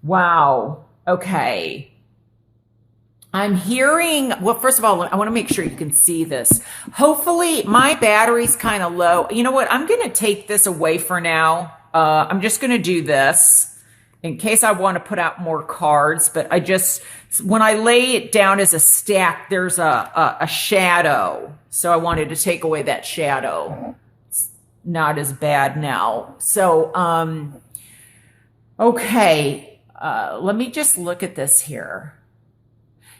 Wow. Okay. I'm hearing, well, first of all, I want to make sure you can see this. Hopefully, my battery's kind of low. You know what? I'm going to take this away for now. I'm just going to do this in case I want to put out more cards. But when I lay it down as a stack, there's a shadow. So I wanted to take away that shadow. It's not as bad now. So, okay. Let me just look at this here.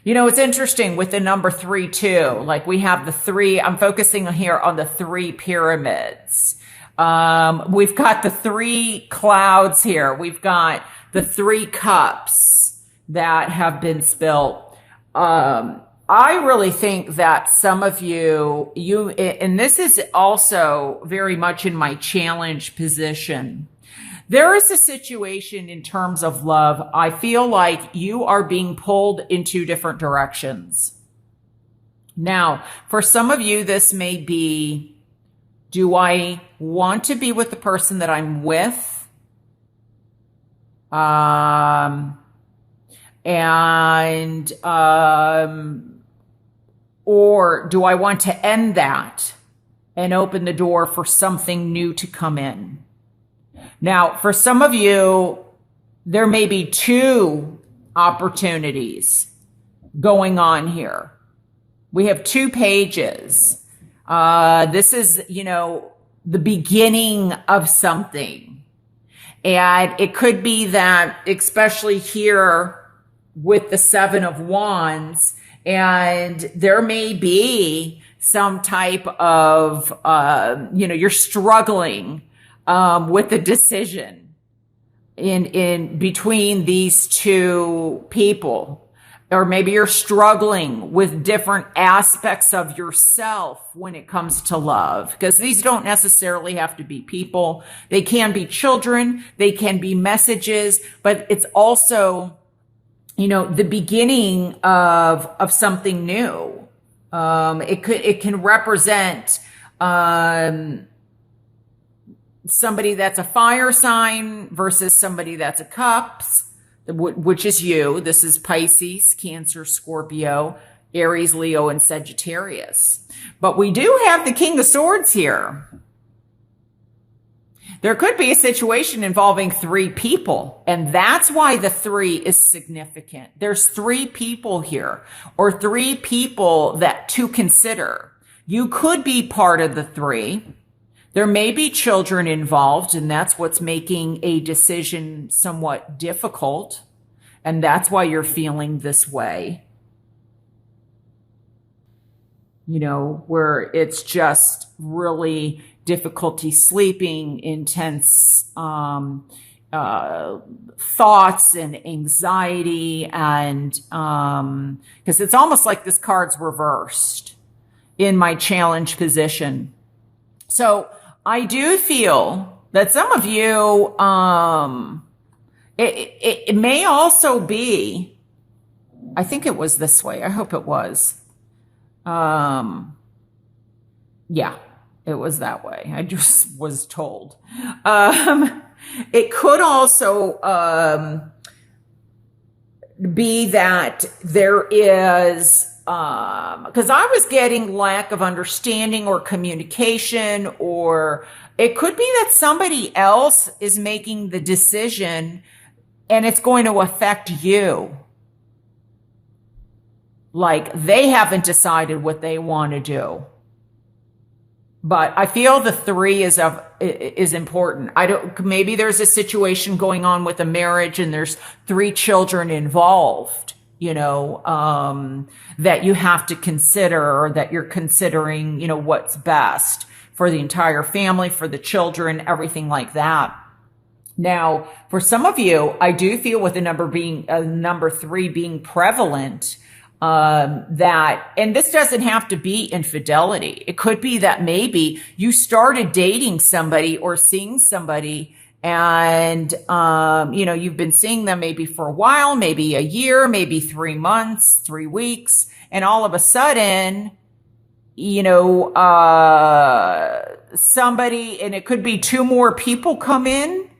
You know, it's interesting with the number 3 too. Like we have the 3, I'm focusing here on the 3 pyramids. We've got the 3 clouds here. We've got the 3 cups that have been spilt. I really think that some of you, and this is also very much in my challenge position. There is a situation in terms of love. I feel like you are being pulled in 2 different directions. Now, for some of you, this may be, do I want to be with the person that I'm with? Or do I want to end that and open the door for something new to come in? Now, for some of you, there may be 2 opportunities going on here. We have 2 pages. This is, the beginning of something. And it could be that, especially here with the 7 of Wands, and there may be some type of, you're struggling with the decision in between these 2 people, or maybe you're struggling with different aspects of yourself when it comes to love, because these don't necessarily have to be people. They can be children, they can be messages, but it's also, the beginning of something new. It can represent, somebody that's a fire sign versus somebody that's a cups, which is you. This is Pisces, Cancer, Scorpio, Aries, Leo, and Sagittarius. But we do have the King of Swords here. There could be a situation involving 3 people, and that's why the 3 is significant. There's 3 people here, or 3 people that to consider. You could be part of the 3. There may be children involved, and that's what's making a decision somewhat difficult. And that's why you're feeling this way. Where it's just really difficulty sleeping, intense thoughts and anxiety. And because it's almost like this card's reversed in my challenge position. So I do feel that some of you, it may also be, I think it was this way. I hope it was. Yeah, it was that way. I just was told. It could also, be that there is, because I was getting lack of understanding or communication, or it could be that somebody else is making the decision and it's going to affect you. Like they haven't decided what they want to do. But I feel the 3 is important. Maybe there's a situation going on with a marriage and there's 3 children involved. That you have to consider, or that you're considering, what's best for the entire family, for the children, everything like that. Now, for some of you, I do feel with the number 3 being prevalent, that, and this doesn't have to be infidelity. It could be that maybe you started dating somebody or seeing somebody, and, you've been seeing them maybe for a while, maybe a year, maybe 3 months, 3 weeks. And all of a sudden, somebody, and it could be 2 more people come in,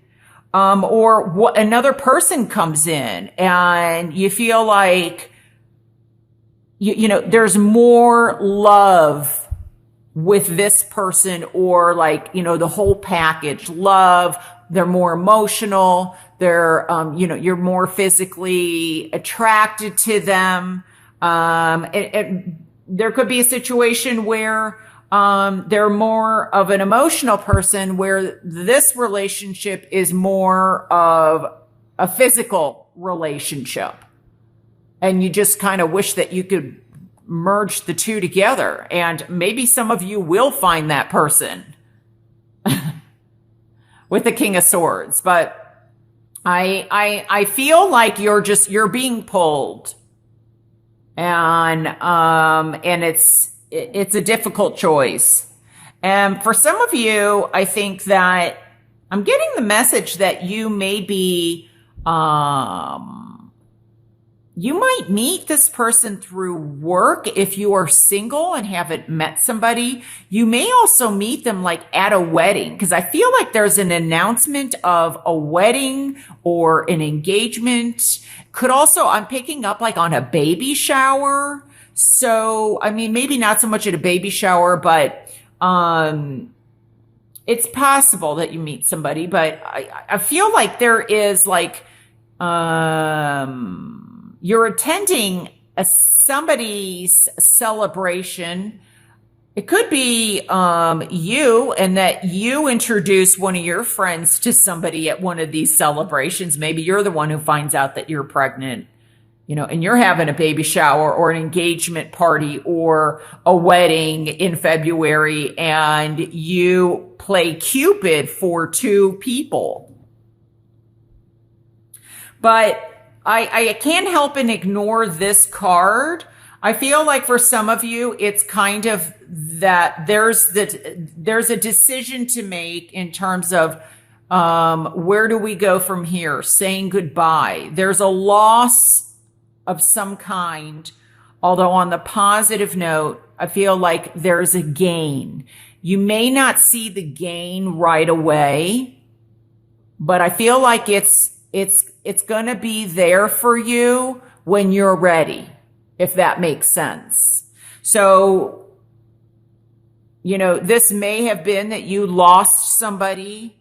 or what another person comes in and you feel like, there's more love with this person, or like, the whole package love. They're more emotional. They're, you're more physically attracted to them. There could be a situation where, they're more of an emotional person, where this relationship is more of a physical relationship. And you just kind of wish that you could merge the two together. And maybe some of you will find that person with the King of Swords. But I feel like you're being pulled. And it's a difficult choice. And for some of you, I think that I'm getting the message that you may be, you might meet this person through work. If you are single and haven't met somebody, you may also meet them like at a wedding, because I feel like there's an announcement of a wedding or an engagement. Could also, I'm picking up like on a baby shower. So, I mean, maybe not so much at a baby shower, but it's possible that you meet somebody. But I feel like there is like, you're attending somebody's celebration. It could be you, and that you introduce one of your friends to somebody at one of these celebrations. Maybe you're the one who finds out that you're pregnant, and you're having a baby shower or an engagement party or a wedding in February, and you play Cupid for two people. But I can't help and ignore this card. I feel like for some of you, it's kind of that there's a decision to make in terms of where do we go from here, saying goodbye. There's a loss of some kind, although on the positive note, I feel like there's a gain. You may not see the gain right away, but I feel like it's going to be there for you when you're ready, if that makes sense. So, this may have been that you lost somebody.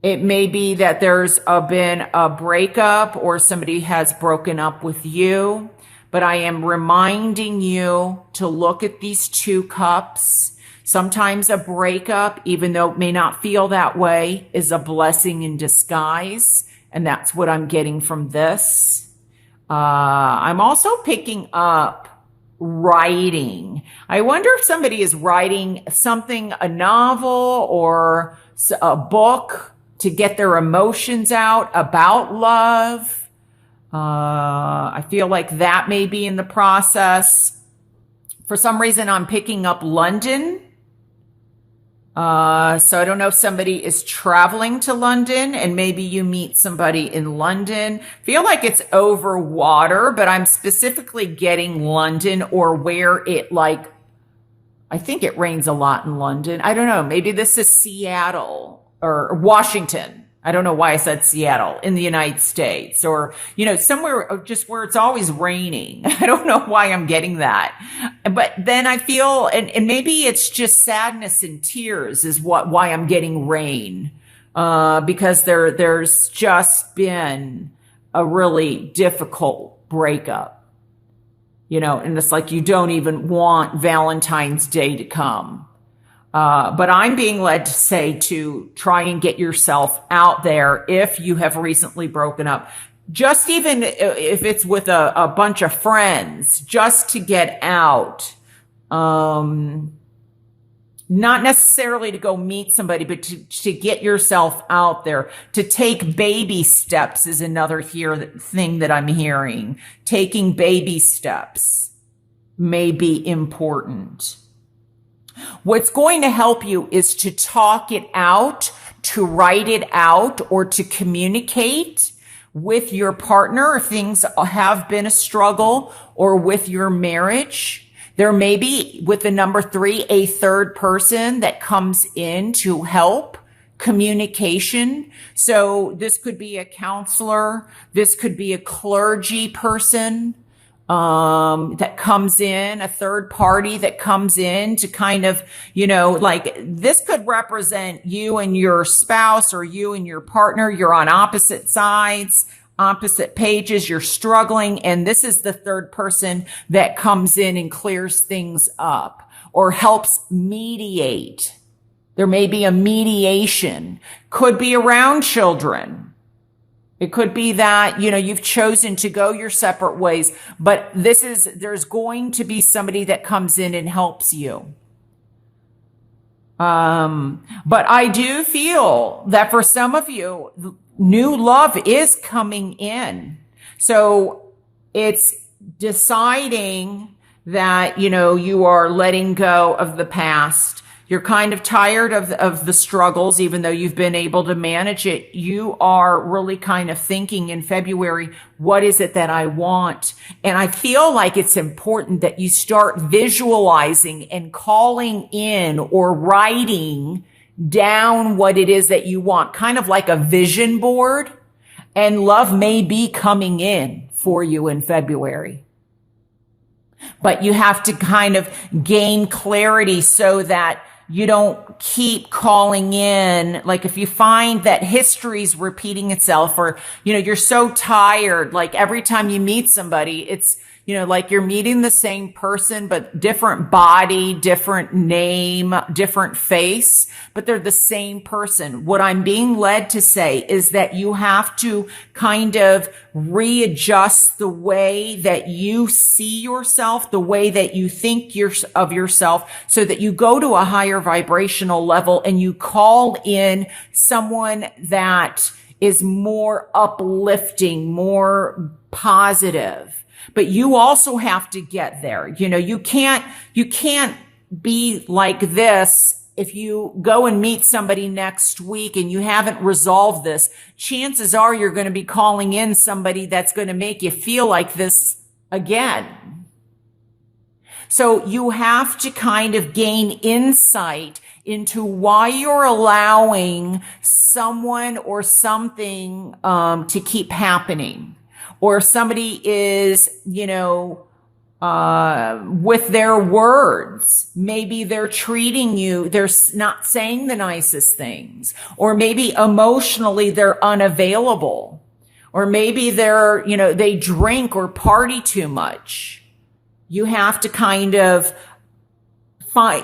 It may be that there's been a breakup or somebody has broken up with you. But I am reminding you to look at these two cups. Sometimes a breakup, even though it may not feel that way, is a blessing in disguise. And that's what I'm getting from this. I'm also picking up writing. I wonder if somebody is writing something, a novel or a book, to get their emotions out about love. I feel like that may be in the process. For some reason, I'm picking up London. So I don't know if somebody is traveling to London and maybe you meet somebody in London. Feel like it's over water, but I'm specifically getting London, or where it I think it rains a lot in London. I don't know. Maybe this is Seattle or Washington. I don't know why I said Seattle, in the United States, or, somewhere just where it's always raining. I don't know why I'm getting that. But then I feel, and maybe it's just sadness and tears is why I'm getting rain. Because there's just been a really difficult breakup, and it's like you don't even want Valentine's Day to come. But I'm being led to say to try and get yourself out there if you have recently broken up. Just even if it's with a bunch of friends, just to get out. Not necessarily to go meet somebody, but to get yourself out there. To take baby steps is another thing that I'm hearing. Taking baby steps may be important. What's going to help you is to talk it out, to write it out, or to communicate with your partner if things have been a struggle, or with your marriage. There may be, with the number 3, a third person that comes in to help communication. So this could be a counselor. This could be a clergy person that comes in, a third party that comes in to kind of, like this could represent you and your spouse or you and your partner. You're on opposite sides, opposite pages, you're struggling. And this is the third person that comes in and clears things up or helps mediate. There may be a mediation, could be around children. It could be that, you've chosen to go your separate ways, but there's going to be somebody that comes in and helps you. But I do feel that for some of you, new love is coming in. So it's deciding that, you are letting go of the past. You're kind of tired of the struggles, even though you've been able to manage it. You are really kind of thinking in February, what is it that I want? And I feel like it's important that you start visualizing and calling in or writing down what it is that you want, kind of like a vision board. And love may be coming in for you in February. But you have to kind of gain clarity so that you don't keep calling in. Like if you find that history's repeating itself or, you're so tired, like every time you meet somebody, it's, like you're meeting the same person, but different body, different name, different face, but they're the same person. What I'm being led to say is that you have to kind of readjust the way that you see yourself, the way that you think of yourself, so that you go to a higher vibrational level and you call in someone that is more uplifting, more positive. But you also have to get there. You can't be like this. If you go and meet somebody next week and you haven't resolved this, chances are you're going to be calling in somebody that's going to make you feel like this again. So you have to kind of gain insight into why you're allowing someone or something to keep happening. Or somebody is, with their words, maybe they're treating you, they're not saying the nicest things, or maybe emotionally they're unavailable, or maybe they're, they drink or party too much. You have to kind of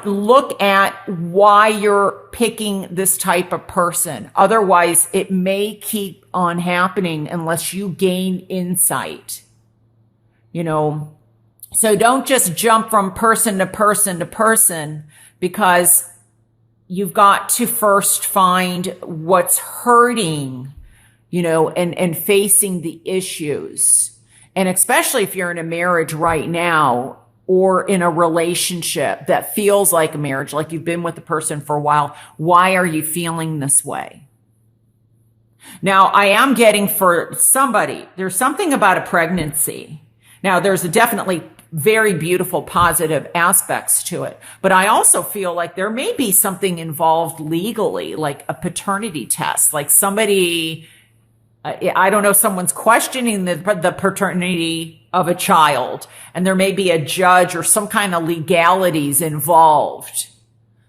look at why you're picking this type of person. Otherwise, it may keep on happening unless you gain insight. So don't just jump from person to person to person, because you've got to first find what's hurting, and facing the issues. And especially if you're in a marriage right now, or in a relationship that feels like a marriage, like you've been with the person for a while, why are you feeling this way? Now, I am getting for somebody, there's something about a pregnancy. Now, there's definitely very beautiful, positive aspects to it. But I also feel like there may be something involved legally, like a paternity test, like somebody, I don't know, someone's questioning the paternity of a child, and there may be a judge or some kind of legalities involved.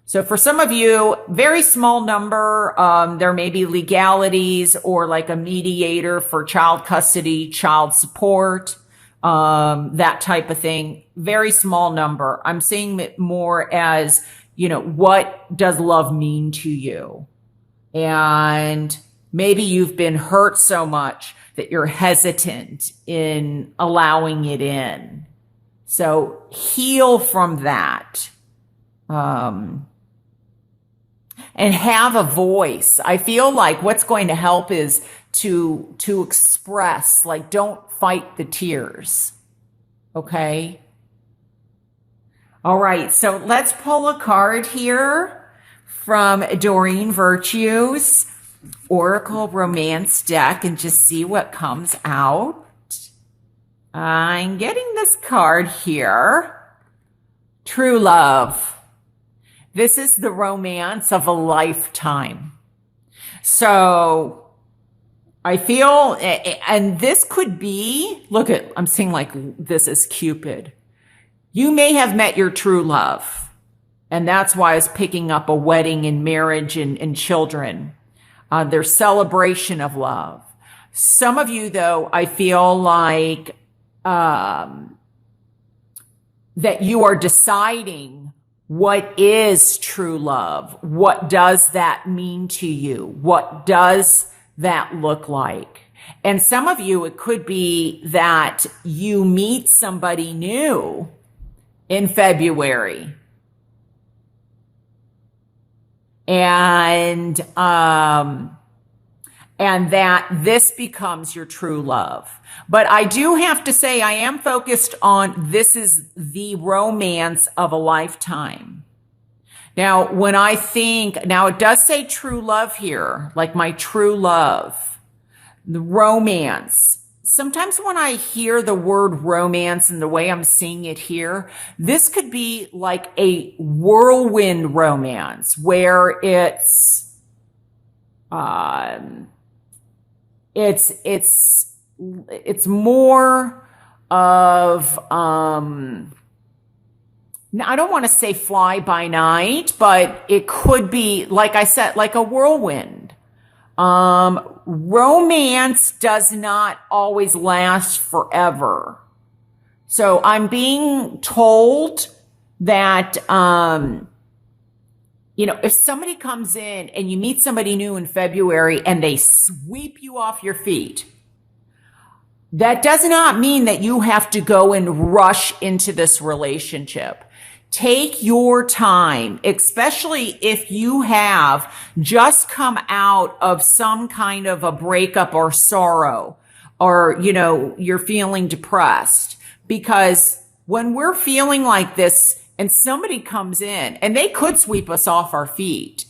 So for some of you, very small number, there may be legalities or like a mediator for child custody, child support, that type of thing. Very small number. I'm seeing it more as, what does love mean to you? And maybe you've been hurt so much that you're hesitant in allowing it in. So heal from that. And have a voice. I feel like what's going to help is to express, like, don't fight the tears. Okay? All right. So let's pull a card here from Doreen Virtue's Oracle Romance deck and just see what comes out. I'm getting this card here. True love. This is the romance of a lifetime. So I feel, and this could be, look at, I'm seeing like this is Cupid. You may have met your true love. And that's why I was picking up a wedding and marriage and children. Their celebration of love. Some of you, though, I feel like that you are deciding what is true love. What does that mean to you? What does that look like? And some of you, it could be that you meet somebody new in February. And that this becomes your true love. But I do have to say, I am focused on this is the romance of a lifetime. Now, when I think, now it does say true love here, like my true love, the romance. Sometimes when I hear the word romance and the way I'm seeing it here, this could be like a whirlwind romance where it's more of, I don't want to say fly by night, but it could be, like I said, like a whirlwind. Romance does not always last forever. So I'm being told that, if somebody comes in and you meet somebody new in February and they sweep you off your feet, that does not mean that you have to go and rush into this relationship. Take your time, especially if you have just come out of some kind of a breakup or sorrow, or, you're feeling depressed. Because when we're feeling like this and somebody comes in and they could sweep us off our feet,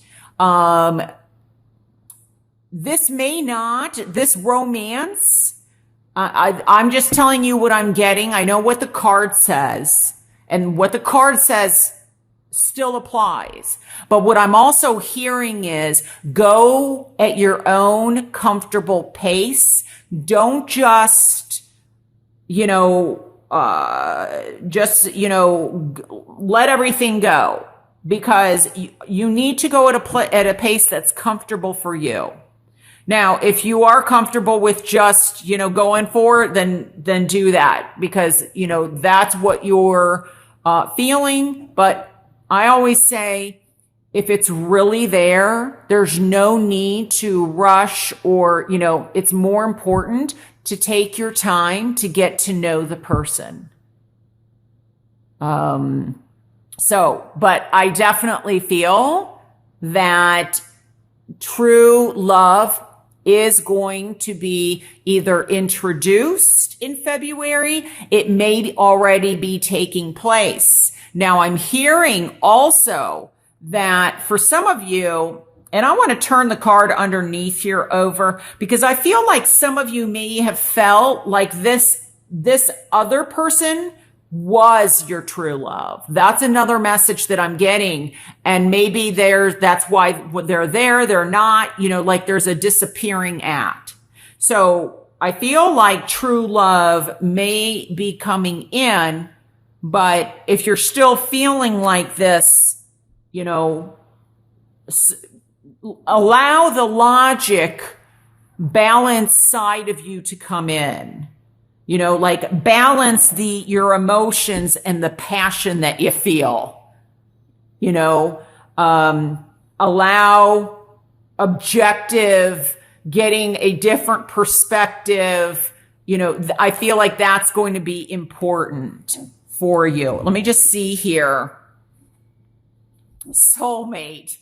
this romance, I'm just telling you what I'm getting. I know what the card says. And what the card says still applies. But what I'm also hearing is go at your own comfortable pace. Don't just, let everything go. Because you need to go at a pace that's comfortable for you. Now, if you are comfortable with just, going for it, then do that. Because, that's what you're feeling. But I always say, if it's really there, there's no need to rush, or, it's more important to take your time to get to know the person. But I definitely feel that true love is going to be either introduced in February. It may already be taking place. Now, I'm hearing also that for some of you, and I want to turn the card underneath here over, because I feel like some of you may have felt like this other person was your true love. That's another message that I'm getting. And maybe that's why they're there, they're not, like there's a disappearing act. So I feel like true love may be coming in, but if you're still feeling like this, allow the logic, balance side of you to come in. Balance your emotions and the passion that you feel. Allow objective, getting a different perspective. I feel like that's going to be important for you. Let me just see here. Soulmate.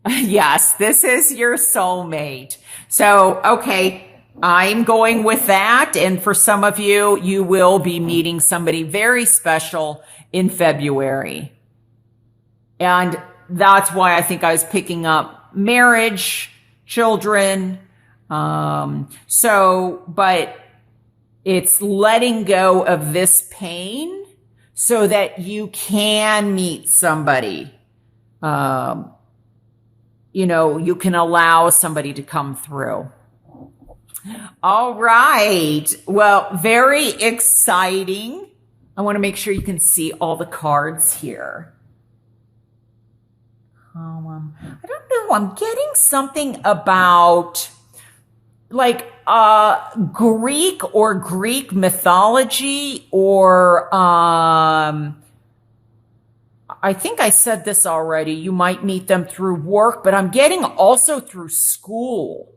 Yes, this is your soulmate. So, okay. I'm going with that. And for some of you, you will be meeting somebody very special in February. And that's why I think I was picking up marriage, children. But it's letting go of this pain so that you can meet somebody. you can allow somebody to come through. All right. Well, very exciting. I want to make sure you can see all the cards here. I don't know. I'm getting something about like Greek or Greek mythology, or I think I said this already. You might meet them through work, but I'm getting also through school,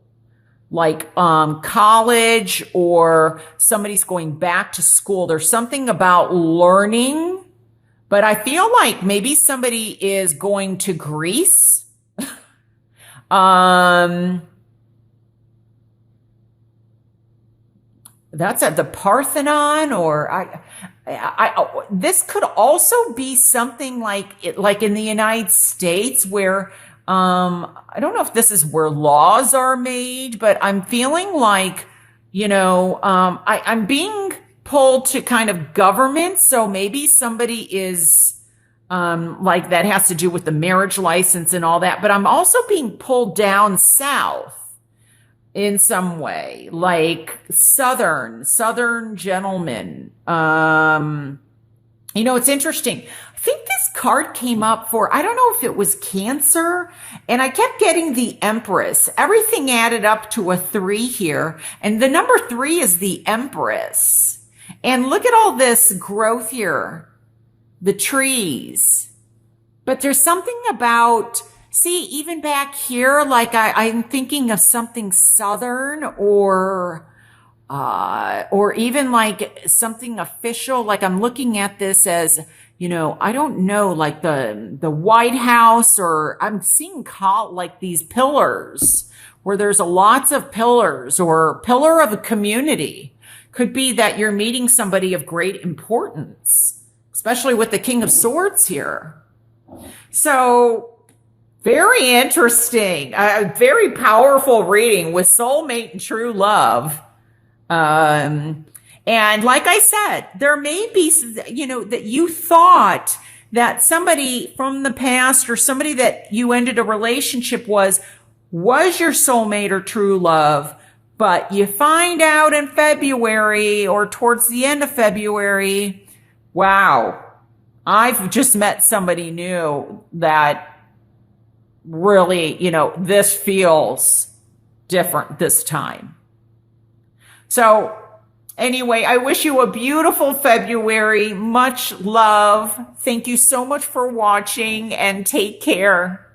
like college, or somebody's going back to school. There's something about learning, but I feel like maybe somebody is going to Greece. That's at the Parthenon, or this could also be something like in the United States, where I don't know if this is where laws are made, but I'm feeling like I'm being pulled to kind of government. So maybe somebody is like that has to do with the marriage license and all that. But I'm also being pulled down south in some way, like southern gentlemen. It's interesting. I think this card came up for, I don't know if it was Cancer, and I kept getting the Empress. Everything added up to a 3 here, and the number 3 is the Empress. And look at all this growth here, the trees. But there's something about, see, even back here, like I'm thinking of something southern, or even like something official. Like I'm looking at this as, I don't know, like the White House, or I'm seeing like these pillars where there's lots of pillars, or pillar of a community. Could be that you're meeting somebody of great importance, especially with the King of Swords here. So very interesting, very powerful reading with soulmate and true love. And like I said, there may be, that you thought that somebody from the past, or somebody that you ended a relationship was your soulmate or true love, but you find out in February or towards the end of February, wow, I've just met somebody new that really, this feels different this time. So anyway, I wish you a beautiful February. Much love. Thank you so much for watching, and take care.